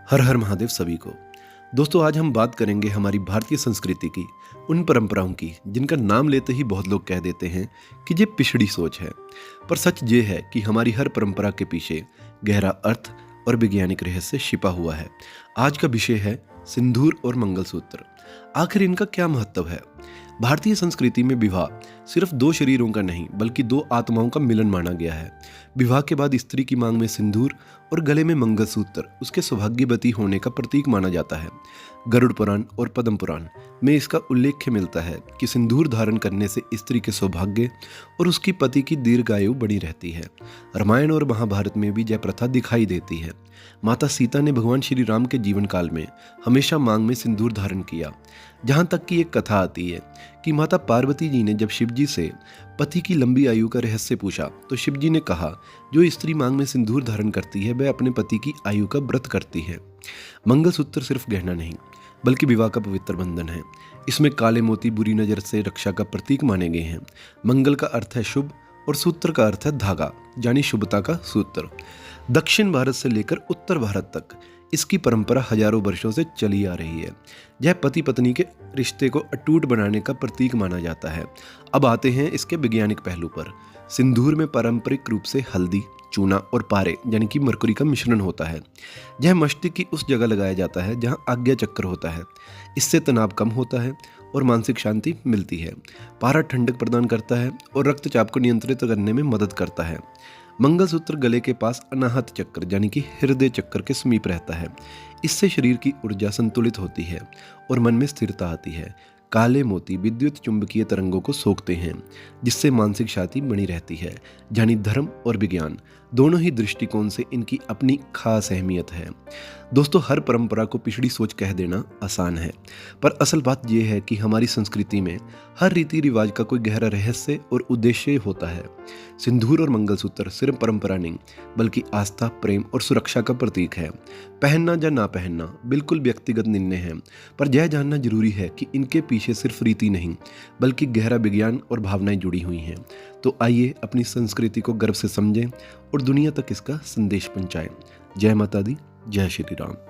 हर हर महादेव सभी को। दोस्तों, आज हम बात करेंगे हमारी भारतीय संस्कृति की उन परंपराओं की जिनका नाम लेते ही बहुत लोग कह देते हैं कि ये पिछड़ी सोच है। पर सच ये है कि हमारी हर परंपरा के पीछे गहरा अर्थ और वैज्ञानिक रहस्य छिपा हुआ है। आज का विषय है सिंदूर और मंगलसूत्र। आखिर इनका क्या महत्व है? भारतीय संस्कृति में विवाह सिर्फ दो शरीरों का नहीं बल्कि दो आत्माओं का मिलन माना गया है। विवाह के बाद स्त्री की मांग में सिंदूर और गले में मंगलसूत्र उसके सौभाग्यवती होने का प्रतीक माना जाता है। गरुड़ पुराण और पद्म पुराण में इसका उल्लेख मिलता है कि सिंदूर धारण करने से स्त्री के सौभाग्य और उसकी पति की दीर्घायु बनी रहती है। रामायण और महाभारत में भी यह प्रथा दिखाई देती है। माता सीता ने भगवान श्री राम के जीवन काल में हमेशा मांग में सिंदूर धारण किया। जहाँ तक कि एक कथा आती है कि माता पार्वती जी ने जब शिव जी से पति की लंबी आयु का रहस्य पूछा तो शिव जी ने कहा, जो स्त्री मांग में सिंदूर धारण करती है वह अपने पति की आयु का व्रत करती है। मंगलसूत्र सिर्फ गहना नहीं बल्कि विवाह का पवित्र बंधन है। इसमें काले मोती बुरी नजर से रक्षा का प्रतीक माने गए हैं। मंगल का अर्थ है शुभ और सूत्र का अर्थ है धागा, यानी शुभता का सूत्र। दक्षिण भारत से लेकर उत्तर भारत तक इसकी परंपरा हजारों वर्षों से चली आ रही है। यह पति पत्नी के रिश्ते को अटूट बनाने का प्रतीक माना जाता है। अब आते हैं इसके वैज्ञानिक पहलू पर। सिंदूर में पारंपरिक रूप से हल्दी, चूना और पारे यानी कि मरकुरी का मिश्रण होता है। यह मस्तिष्क की उस जगह लगाया जाता है जहां आज्ञा चक्र होता है। इससे तनाव कम होता है और मानसिक शांति मिलती है। पारा ठंडक प्रदान करता है और रक्तचाप को नियंत्रित करने में मदद करता है। मंगलसूत्र गले के पास अनाहत चक्र यानी कि हृदय चक्र के समीप रहता है। इससे शरीर की ऊर्जा संतुलित होती है और मन में स्थिरता आती है। काले मोती विद्युत चुंबकीय तरंगों को सोखते हैं जिससे मानसिक शांति बनी रहती है। यानी धर्म और विज्ञान दोनों ही दृष्टिकोण से इनकी अपनी खास अहमियत है। दोस्तों, हर परंपरा को पिछड़ी सोच कह देना आसान है, पर असल बात यह है कि हमारी संस्कृति में हर रीति रिवाज का कोई गहरा रहस्य और उद्देश्य होता है। सिंदूर और मंगलसूत्र सिर्फ परंपरा नहीं बल्कि आस्था, प्रेम और सुरक्षा का प्रतीक है। पहनना या ना पहनना बिल्कुल व्यक्तिगत निर्णय है, पर यह जानना जरूरी है कि इनके पीछे सिर्फ रीति नहीं बल्कि गहरा विज्ञान और भावनाएं जुड़ी हुई हैं। तो आइए अपनी संस्कृति को गर्व से समझें और दुनिया तक इसका संदेश पहुंचाएं। जय माता दी, जय श्री राम।